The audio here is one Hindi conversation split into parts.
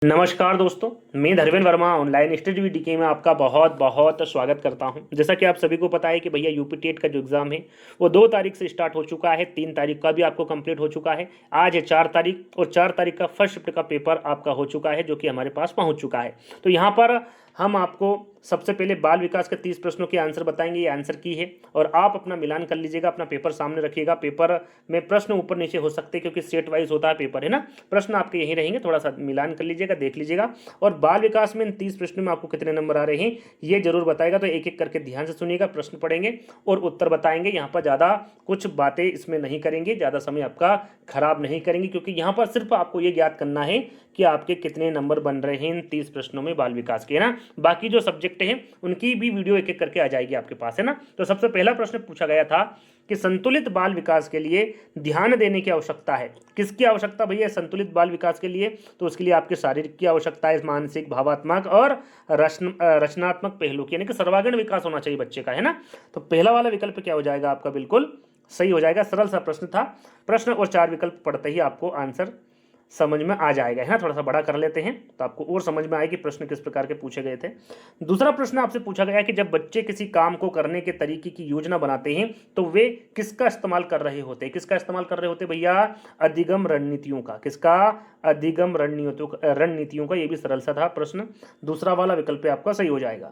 नमस्कार दोस्तों, मैं Dharmendra Verma online study DK में आपका बहुत बहुत स्वागत करता हूं। जैसा कि आप सभी को पता है कि भैया यूपी टेट का जो एग्ज़ाम है वो 2 तारीख से स्टार्ट हो चुका है, 3 तारीख का भी आपको कंप्लीट हो चुका है। आज है 4 तारीख और 4 तारीख का फर्स्ट शिफ्ट का पेपर आपका हो चुका है जो कि हमारे पास पहुँच चुका है। तो यहाँ पर हम आपको सबसे पहले बाल विकास के 30 प्रश्नों के आंसर बताएंगे। ये आंसर की है और आप अपना मिलान कर लीजिएगा, अपना पेपर सामने रखिएगा। पेपर में प्रश्न ऊपर नीचे हो सकते हैं क्योंकि सेट वाइज होता है पेपर, है ना। प्रश्न आपके यहीं रहेंगे, थोड़ा सा मिलान कर लीजिएगा, देख लीजिएगा। और बाल विकास में इन 30 प्रश्नों में आपको कितने नंबर आ रहे हैं ये जरूर बताएगा। तो एक एक करके ध्यान से सुनिएगा, प्रश्न पढ़ेंगे और उत्तर बताएंगे। यहाँ पर ज़्यादा कुछ बातें इसमें नहीं करेंगे, ज़्यादा समय आपका खराब नहीं करेंगे, क्योंकि यहाँ पर सिर्फ आपको ये ज्ञात करना है कि आपके कितने नंबर बन रहे हैं इन 30 प्रश्नों में बाल विकास के, है ना। बाकी जो सब्जेक्ट हैं उनकी भी वीडियो एक एक करके आ जाएगी आपके पास, है ना। तो सबसे पहला प्रश्न पूछा गया था कि संतुलित बाल विकास के लिए ध्यान देने की आवश्यकता है। किसकी आवश्यकता भैया संतुलित बाल विकास के लिए? तो उसके लिए आपके शारीरिक की आवश्यकता है, मानसिक, भावात्मक और रचनात्मक पहलू की, यानी कि सर्वांगीण विकास होना चाहिए बच्चे का, है ना। तो पहला वाला विकल्प क्या हो जाएगा आपका? बिल्कुल सही हो जाएगा। सरल सा प्रश्न था। प्रश्न और 4 विकल्प पढ़ते ही आपको आंसर समझ में आ जाएगा, है ना। थोड़ा सा बड़ा कर लेते हैं तो आपको और समझ में आएगी प्रश्न किस प्रकार के पूछे गए थे। दूसरा प्रश्न आपसे पूछा गया कि जब बच्चे किसी काम को करने के तरीके की योजना बनाते हैं तो वे किसका इस्तेमाल कर रहे होते हैं? किसका इस्तेमाल कर रहे होते भैया? अधिगम रणनीतियों का। किसका? अधिगम रणनीतियों का। ये भी सरल सा था प्रश्न। दूसरा वाला विकल्प आपका सही हो जाएगा।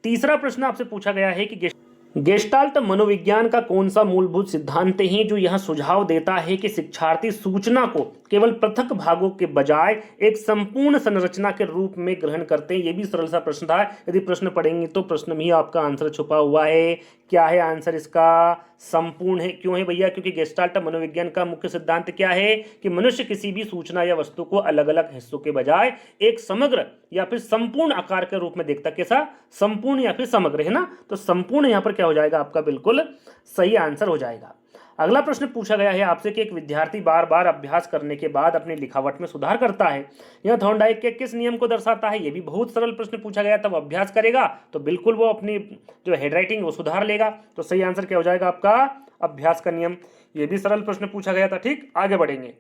तीसरा प्रश्न आपसे पूछा गया है कि गेस्टाल्ट मनोविज्ञान का कौन सा मूलभूत सिद्धांत है जो यह सुझाव देता है कि शिक्षार्थी सूचना को केवल पृथक भागों के बजाय एक संपूर्ण संरचना के रूप में ग्रहण करते हैं? यह भी सरल सा प्रश्न था। यदि प्रश्न पढ़ेंगे तो प्रश्न में ही आपका आंसर छुपा हुआ है। क्या है आंसर इसका? संपूर्ण है। क्यों है भैया? क्योंकि गेस्टाल्ट मनोविज्ञान का मुख्य सिद्धांत क्या है कि मनुष्य किसी भी सूचना या वस्तु को अलग अलग हिस्सों के बजाय एक समग्र या फिर संपूर्ण आकार के रूप में देखता। कैसा? संपूर्ण या फिर समग्र, है ना। तो संपूर्ण यहां पर क्या हो जाएगा आपका? बिल्कुल सही आंसर हो जाएगा। अगला प्रश्न पूछा गया है आपसे कि एक विद्यार्थी बार बार अभ्यास करने के बाद अपनी लिखावट में सुधार करता है, यह थॉर्नडाइक के किस नियम को दर्शाता है? यह भी बहुत सरल प्रश्न पूछा गया। तब अभ्यास करेगा तो बिल्कुल वो अपनी जो हैंडराइटिंग वो सुधार लेगा। तो सही आंसर क्या हो जाएगा आपका? अभ्यास का नियम। यह भी सरल प्रश्न पूछा गया था। ठीक, आगे बढ़ेंगे।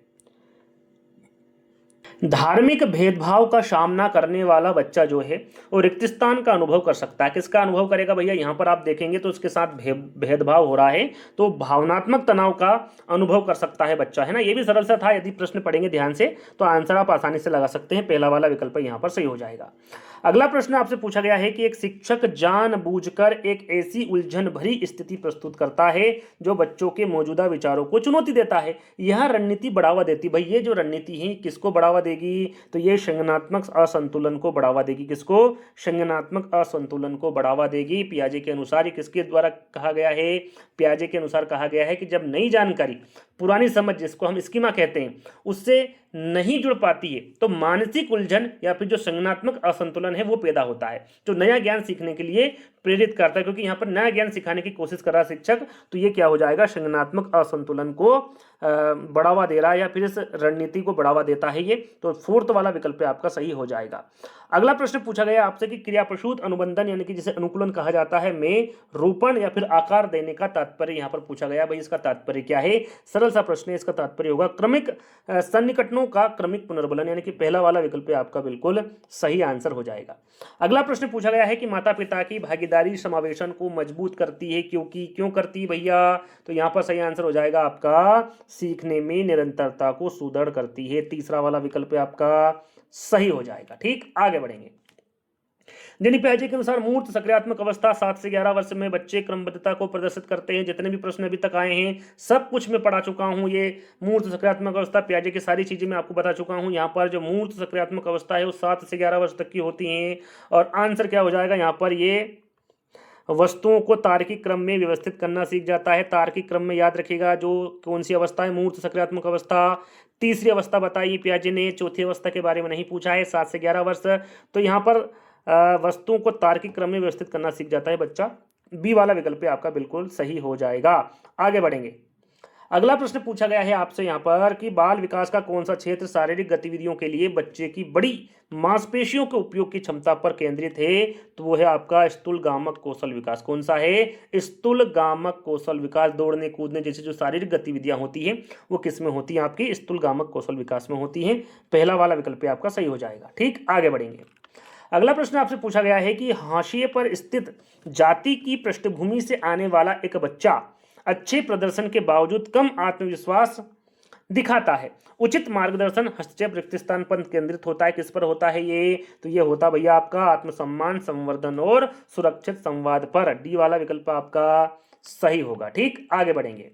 धार्मिक भेदभाव का सामना करने वाला बच्चा जो है वो रिक्त स्थान का अनुभव कर सकता है। किसका अनुभव करेगा भैया? यहाँ पर आप देखेंगे तो उसके साथ भेदभाव हो रहा है, तो भावनात्मक तनाव का अनुभव कर सकता है बच्चा, है ना। ये भी सरल सा था। यदि प्रश्न पढ़ेंगे ध्यान से तो आंसर आप आसानी से लगा सकते हैं। पहला वाला विकल्प यहाँ पर सही हो जाएगा। अगला प्रश्न आपसे पूछा गया है कि एक शिक्षक जानबूझकर एक ऐसी उलझन भरी स्थिति प्रस्तुत करता है जो बच्चों के मौजूदा विचारों को चुनौती देता है, यह रणनीति बढ़ावा देती। भाई ये जो रणनीति है किसको बढ़ावा देगी? तो ये संज्ञानात्मक असंतुलन को बढ़ावा देगी। किसको? संज्ञानात्मक असंतुलन को बढ़ावा देगी। पियाजे के अनुसार ये किसके द्वारा कहा गया है? पियाजे के अनुसार कहा गया है कि जब नई जानकारी पुरानी समझ, जिसको हम स्कीमा कहते हैं, उससे नहीं जुड़ पाती है तो मानसिक उलझन या फिर जो संज्ञानात्मक असंतुलन है वो पैदा होता है, जो नया ज्ञान सीखने के लिए प्रेरित करता है। क्योंकि यहाँ पर नया ज्ञान सिखाने की कोशिश कर रहा है शिक्षक, तो ये क्या हो जाएगा? संज्ञानात्मक असंतुलन को बढ़ावा दे रहा है या फिर इस रणनीति को बढ़ावा देता है ये। तो फोर्थ वाला विकल्प आपका सही हो जाएगा। अगला प्रश्न पूछा गया आपसे कि क्रियाप्रसूत अनुबंधन यानी कि जिसे अनुकूलन कहा जाता है में रूपण या फिर आकार देने का तात्पर्य यहाँ पर पूछा गया। भाई इसका तात्पर्य क्या है? सरल सा प्रश्न है। इसका तात्पर्य होगा क्रमिक सन्निकटनों का क्रमिक पुनर्बलन, यानी कि पहला वाला विकल्प आपका बिल्कुल सही आंसर हो जाएगा। अगला प्रश्न पूछा गया है कि माता पिता की भागीदारी समावेशन को मजबूत करती है, क्योंकि क्यों करती है भैया? तो यहाँ पर सही आंसर हो जाएगा आपका सीखने में निरंतरता को सुदृढ़ करती है। तीसरा वाला विकल्प आपका सही हो जाएगा। ठीक, आगे बढ़ेंगे। जेनी पियाजे के अनुसार मूर्त सक्रियात्मक अवस्था 7 से 11 वर्ष में बच्चे क्रमबद्धता को प्रदर्शित करते हैं। जितने भी प्रश्न अभी तक आए हैं सब कुछ मैं पढ़ा चुका हूं। ये मूर्त सक्रियात्मक अवस्था, पियाजे की सारी चीजें मैं आपको बता चुका हूं। यहाँ पर जो मूर्त सक्रियात्मक अवस्था है वो 7 से 11 वर्ष तक की होती है। और आंसर क्या हो जाएगा? यहाँ पर ये वस्तुओं को तार्किक क्रम में व्यवस्थित करना सीख जाता है। तार्किक क्रम में याद रखिएगा जो कौन सी अवस्था है? मूर्त सक्रियात्मक अवस्था। तीसरी अवस्था बताइए पियाजे ने। चौथी अवस्था के बारे में नहीं पूछा है। 7 से 11 वर्ष। तो यहाँ पर वस्तुओं को तार्किक क्रम में व्यवस्थित करना सीख जाता है बच्चा। बी वाला विकल्प आपका बिल्कुल सही हो जाएगा। आगे बढ़ेंगे। अगला प्रश्न पूछा गया है आपसे यहाँ पर कि बाल विकास का कौन सा क्षेत्र शारीरिक गतिविधियों के लिए बच्चे की बड़ी मांसपेशियों के उपयोग की क्षमता पर केंद्रित है, तो वो है आपका स्थूलगामक कौशल विकास। कौन सा है? स्थूलगामक कौशल विकास। दौड़ने कूदने जैसी जो शारीरिक गतिविधियां होती है वो किस में होती है? आपकी स्थूलगामक कौशल विकास में होती है। पहला वाला विकल्प आपका सही हो जाएगा। ठीक, आगे बढ़ेंगे। अगला प्रश्न आपसे पूछा गया है कि हाशिए पर स्थित जाति की पृष्ठभूमि से आने वाला एक बच्चा अच्छे प्रदर्शन के बावजूद कम आत्मविश्वास दिखाता है, उचित मार्गदर्शन हस्तक्षेप रिक्त स्थान पर केंद्रित होता है, किस पर होता है ये? तो ये होता भैया आपका आत्मसम्मान संवर्धन और सुरक्षित संवाद पर। डी वाला विकल्प आपका सही होगा। ठीक, आगे बढ़ेंगे।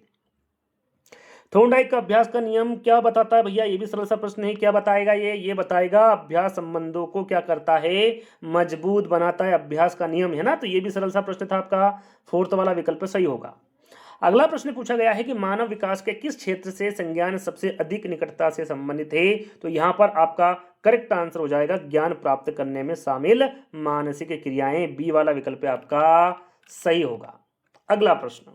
थोर्नडाइक का अभ्यास का नियम क्या बताता है भैया? ये भी सरल सा प्रश्न है। क्या बताएगा ये बताएगा अभ्यास संबंधों को क्या करता है? मजबूत बनाता है। अभ्यास का नियम है ना, तो ये भी सरल सा प्रश्न था आपका। फोर्थ वाला विकल्प सही होगा। अगला प्रश्न पूछा गया है कि मानव विकास के किस क्षेत्र से संज्ञान सबसे अधिक निकटता से संबंधित है? तो यहां पर आपका करेक्ट आंसर हो जाएगा ज्ञान प्राप्त करने में शामिल मानसिक क्रियाएं। बी वाला विकल्प आपका सही होगा। अगला प्रश्न,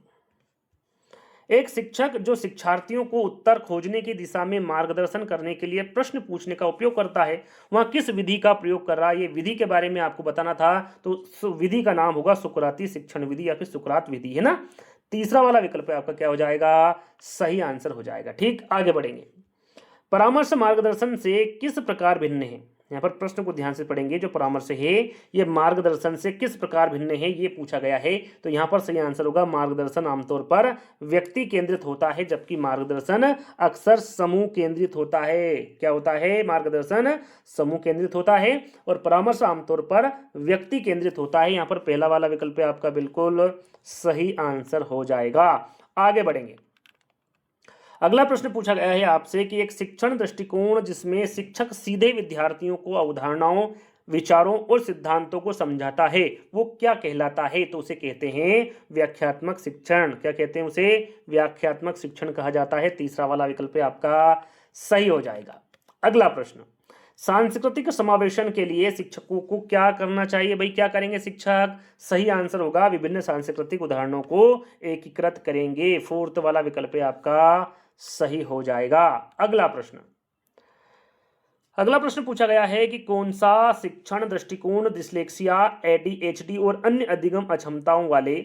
एक शिक्षक जो शिक्षार्थियों को उत्तर खोजने की दिशा में मार्गदर्शन करने के लिए प्रश्न पूछने का उपयोग करता है, वह किस विधि का प्रयोग कर रहा है? ये विधि के बारे में आपको बताना था, तो विधि का नाम होगा सुकराती शिक्षण विधि या फिर सुकरात विधि, है ना। तीसरा वाला विकल्प आपका क्या हो जाएगा? सही आंसर हो जाएगा। ठीक, आगे बढ़ेंगे। परामर्श मार्गदर्शन से किस प्रकार भिन्न है? यहाँ पर प्रश्न को ध्यान से पढ़ेंगे। जो परामर्श है ये मार्गदर्शन से किस प्रकार भिन्न है, ये पूछा गया है। तो यहाँ पर सही आंसर होगा मार्गदर्शन आमतौर पर व्यक्ति केंद्रित होता है, जबकि मार्गदर्शन अक्सर समूह केंद्रित होता है। क्या होता है? मार्गदर्शन समूह केंद्रित होता है और परामर्श आमतौर पर व्यक्ति केंद्रित होता है। यहाँ पर पहला वाला विकल्प आपका बिल्कुल सही आंसर हो जाएगा। आगे बढ़ेंगे। अगला प्रश्न पूछा गया है आपसे कि एक शिक्षण दृष्टिकोण जिसमें शिक्षक सीधे विद्यार्थियों को अवधारणाओं, विचारों और सिद्धांतों को समझाता है, वो क्या कहलाता है? तो उसे कहते हैं व्याख्यात्मक शिक्षण। क्या कहते हैं उसे? व्याख्यात्मक शिक्षण कहा जाता है। तीसरा वाला विकल्प आपका सही हो जाएगा। अगला प्रश्न, सांस्कृतिक समावेशन के लिए शिक्षकों को क्या करना चाहिए? भाई क्या करेंगे शिक्षक? सही आंसर होगा विभिन्न सांस्कृतिक उदाहरणों को एकीकृत करेंगे। फोर्थ वाला विकल्प आपका सही हो जाएगा। अगला प्रश्न पूछा गया है कि कौन सा शिक्षण दृष्टिकोण डिस्लेक्सिया, एडीएचडी और अन्य अधिगम अक्षमताओं वाले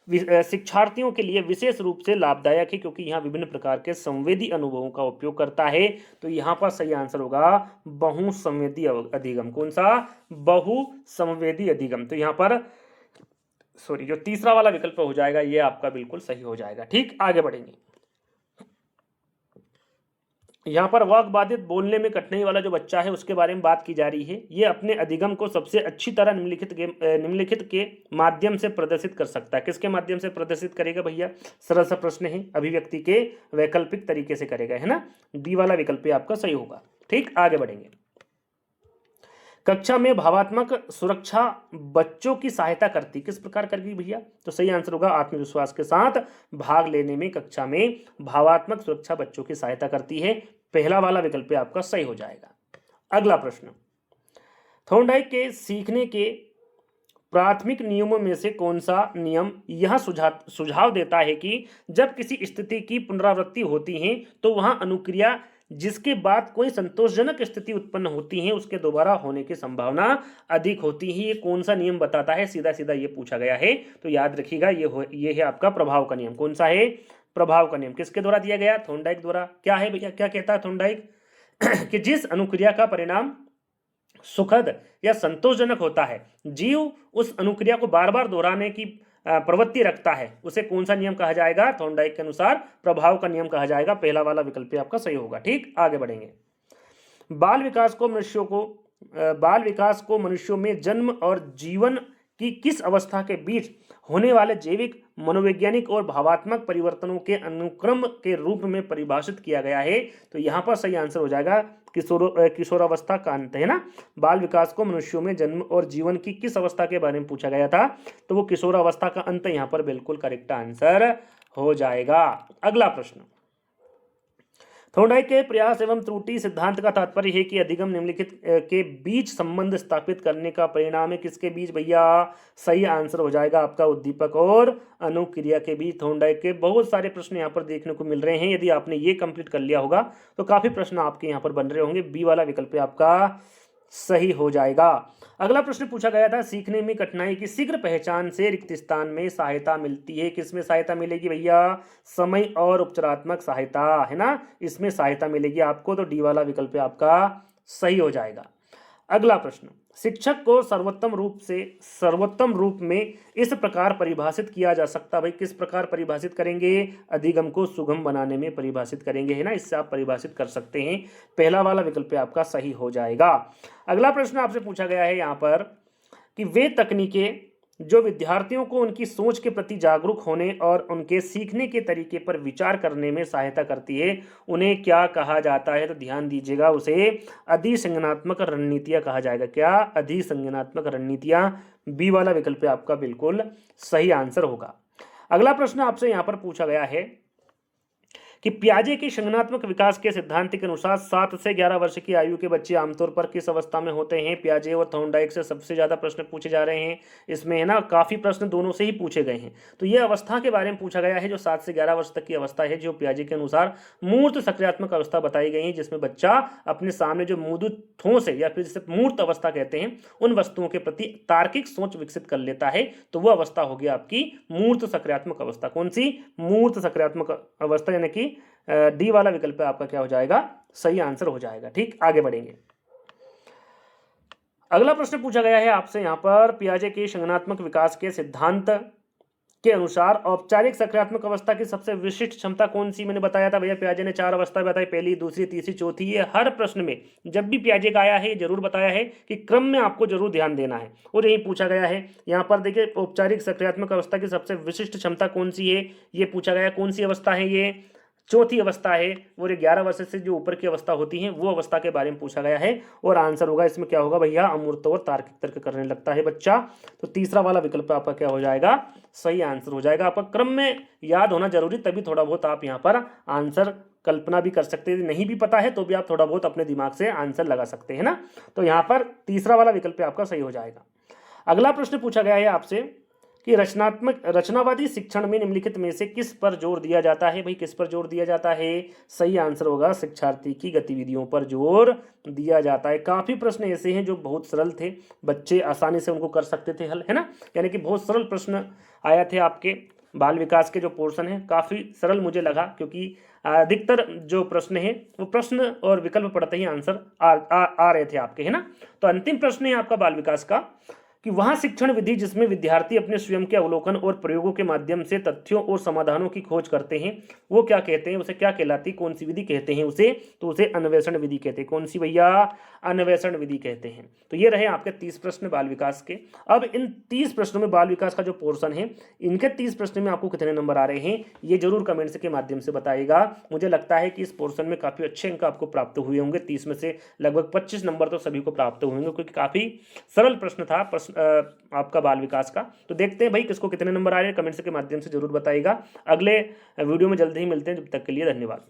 शिक्षार्थियों के लिए विशेष रूप से लाभदायक है, क्योंकि यहाँ विभिन्न प्रकार के संवेदी अनुभवों का उपयोग करता है। तो यहाँ पर सही आंसर होगा बहुसंवेदी अधिगम। कौन सा? बहुसंवेदी अधिगम। तो यहाँ पर जो तीसरा वाला विकल्प हो जाएगा ये आपका बिल्कुल सही हो जाएगा। ठीक, आगे बढ़ेंगे। यहाँ पर वाक बाधित, बोलने में कठिनाई वाला जो बच्चा है उसके बारे में बात की जा रही है। ये अपने अधिगम को सबसे अच्छी तरह निम्नलिखित के माध्यम से प्रदर्शित कर सकता है। किसके माध्यम से प्रदर्शित करेगा भैया? सरल सा प्रश्न है। अभिव्यक्ति के वैकल्पिक तरीके से करेगा, है ना। डी वाला विकल्प आपका सही होगा। ठीक, आगे बढ़ेंगे। कक्षा में भावात्मक सुरक्षा बच्चों की सहायता करती, किस प्रकार करेगी भैया? तो सही आंसर होगा आत्मविश्वास के साथ भाग लेने में कक्षा में भावात्मक सुरक्षा बच्चों की सहायता करती है। पहला वाला विकल्प आपका सही हो जाएगा। अगला प्रश्न, थॉर्नडाइक के सीखने के प्राथमिक नियमों में से कौन सा नियम यह सुझाव देता है कि जब किसी स्थिति की पुनरावृत्ति होती है तो वहां अनुक्रिया जिसके बाद कोई संतोषजनक स्थिति उत्पन्न होती है उसके दोबारा होने की संभावना अधिक होती है? ये कौन सा नियम बताता है? सीधा सीधा ये पूछा गया है, तो याद रखिएगा ये है आपका प्रभाव का नियम। कौन सा है? प्रभाव का नियम। किसके द्वारा दिया गया? थॉर्नडाइक द्वारा। क्या है भैया, क्या कहता है थॉर्नडाइक? कि जिस अनुक्रिया का परिणाम सुखद या संतोषजनक होता है, जीव उस अनुक्रिया को बार बार दोहराने की प्रवृत्ति रखता है, उसे कौन सा नियम कहा जाएगा? थॉर्नडाइक के अनुसार प्रभाव का नियम कहा जाएगा। पहला वाला विकल्प आपका सही होगा। ठीक, आगे बढ़ेंगे। बाल विकास को मनुष्यों में जन्म और जीवन की किस अवस्था के बीच होने वाले जैविक, मनोवैज्ञानिक और भावात्मक परिवर्तनों के अनुक्रम के रूप में परिभाषित किया गया है? तो यहाँ पर सही आंसर हो जाएगा किशोरावस्था का अंत, है ना। बाल विकास को मनुष्यों में जन्म और जीवन की किस अवस्था के बारे में पूछा गया था, तो वो किशोरावस्था का अंत यहाँ पर बिल्कुल करेक्ट आंसर हो जाएगा। अगला प्रश्न, थोर्नडाइक के प्रयास एवं त्रुटि सिद्धांत का तात्पर्य है कि अधिगम निम्नलिखित के बीच संबंध स्थापित करने का परिणाम है। किसके बीच भैया? सही आंसर हो जाएगा आपका उद्दीपक और अनुक्रिया के बीच। थोर्नडाइक के बहुत सारे प्रश्न यहाँ पर देखने को मिल रहे हैं। यदि आपने ये कंप्लीट कर लिया होगा तो काफी प्रश्न आपके यहाँ पर बन रहे होंगे। बी वाला विकल्प आपका सही हो जाएगा। अगला प्रश्न पूछा गया था, सीखने में कठिनाई की शीघ्र पहचान से रिक्त स्थान में सहायता मिलती है। किसमें सहायता मिलेगी भैया? समय और उपचारात्मक सहायता, है ना, इसमें सहायता मिलेगी आपको। तो डी वाला विकल्प आपका सही हो जाएगा। अगला प्रश्न, शिक्षक को सर्वोत्तम रूप में इस प्रकार परिभाषित किया जा सकता। भाई किस प्रकार परिभाषित करेंगे? अधिगम को सुगम बनाने में परिभाषित करेंगे, है ना, इससे आप परिभाषित कर सकते हैं। पहला वाला विकल्प आपका सही हो जाएगा। अगला प्रश्न आपसे पूछा गया है यहाँ पर कि वे तकनीकें जो विद्यार्थियों को उनकी सोच के प्रति जागरूक होने और उनके सीखने के तरीके पर विचार करने में सहायता करती है, उन्हें क्या कहा जाता है? तो ध्यान दीजिएगा, उसे अधिसंज्ञानात्मक रणनीतियां कहा जाएगा। क्या? अधिसंज्ञानात्मक रणनीतियां। बी वाला विकल्प आपका बिल्कुल सही आंसर होगा। अगला प्रश्न आपसे यहां पर पूछा गया है कि पियाजे के संज्ञानात्मक विकास के सिद्धांत के अनुसार 7 से 11 वर्ष की आयु के बच्चे आमतौर पर किस अवस्था में होते हैं? पियाजे और थॉर्नडाइक से सबसे ज्यादा प्रश्न पूछे जा रहे हैं इसमें, है ना, काफी प्रश्न दोनों से ही पूछे गए हैं। तो ये अवस्था के बारे में पूछा गया है जो 7 से 11 वर्ष तक की अवस्था है, जो पियाजे के अनुसार मूर्त सक्रियात्मक अवस्था बताई गई है, जिसमें बच्चा अपने सामने जो मौजूद ठोस है या फिर जिसे मूर्त अवस्था कहते हैं उन वस्तुओं के प्रति तार्किक सोच विकसित कर लेता है। तो वह अवस्था होगी आपकी मूर्त सक्रियात्मक अवस्था। कौन सी? मूर्त सक्रियात्मक अवस्था, यानी कि डी वाला विकल्प आपका क्या हो जाएगा? सही आंसर हो जाएगा। ठीक, आगे बढ़ेंगे। अगला प्रश्न पूछा गया है आपसे यहां पर, पियाजे के संज्ञानात्मक विकास के सिद्धांत के अनुसार औपचारिक सक्रियात्मक अवस्था की सबसे विशिष्ट क्षमता कौन सी? मैंने बताया था भैया पियाजे ने 4 अवस्था बताई, पहली, दूसरी, तीसरी, चौथी। ये हर प्रश्न में जब भी पियाजे का आया है जरूर बताया है कि क्रम में आपको जरूर ध्यान देना है, और यही पूछा गया है यहाँ पर। देखिए, औपचारिक सक्रियात्मक अवस्था की सबसे विशिष्ट क्षमता कौन सी है, ये पूछा गया। कौन सी अवस्था है? ये चौथी अवस्था है, और ये 11 वर्ष से जो ऊपर की अवस्था होती है वो अवस्था के बारे में पूछा गया है। और आंसर होगा इसमें क्या होगा भैया? अमूर्त और तार्किक तर्क करने लगता है बच्चा। तो तीसरा वाला विकल्प आपका क्या हो जाएगा? सही आंसर हो जाएगा। आपका क्रम में याद होना जरूरी, तभी थोड़ा बहुत आप यहाँ पर आंसर कल्पना भी कर सकते हैं। नहीं भी पता है तो भी आप थोड़ा बहुत अपने दिमाग से आंसर लगा सकते हैं ना। तो यहाँ पर तीसरा वाला विकल्प आपका सही हो जाएगा। अगला प्रश्न पूछा गया है आपसे कि रचनावादी शिक्षण में निम्नलिखित में से किस पर जोर दिया जाता है? भाई किस पर जोर दिया जाता है? सही आंसर होगा शिक्षार्थी की गतिविधियों पर जोर दिया जाता है। काफी प्रश्न ऐसे हैं जो बहुत सरल थे, बच्चे आसानी से उनको कर सकते थे हल, है ना, यानी कि बहुत सरल प्रश्न आया थे आपके बाल विकास के जो पोर्शन है, काफी सरल मुझे लगा, क्योंकि अधिकतर जो प्रश्न है वो प्रश्न और विकल्प पढ़ते ही आंसर आ रहे थे आपके, है ना। तो अंतिम प्रश्न है आपका बाल विकास का कि वह शिक्षण विधि जिसमें विद्यार्थी अपने स्वयं के अवलोकन और प्रयोगों के माध्यम से तथ्यों और समाधानों की खोज करते हैं, वो क्या कहते हैं? उसे क्या कहलाती? कौन सी विधि कहते हैं उसे? तो उसे अन्वेषण विधि कहते हैं। कौन सी भैया? अन्वेषण विधि कहते हैं। तो ये रहे आपके 30 प्रश्न बाल विकास के। अब इन 30 प्रश्नों में बाल विकास का जो पोर्शन है, इनके 30 प्रश्न में आपको कितने नंबर आ रहे हैं ये जरूर कमेंट्स के माध्यम से बताइएगा। मुझे लगता है कि इस पोर्शन में काफी अच्छे अंक आपको प्राप्त हुए होंगे। 30 में से लगभग 25 नंबर तो सभी को प्राप्त हुए होंगे, क्योंकि काफी सरल प्रश्न था आपका बाल विकास का। तो देखते हैं भाई किसको कितने नंबर आ रहे हैं, कमेंट्स के माध्यम से जरूर बताइएगा। अगले वीडियो में जल्दी ही मिलते हैं, जब तक के लिए धन्यवाद।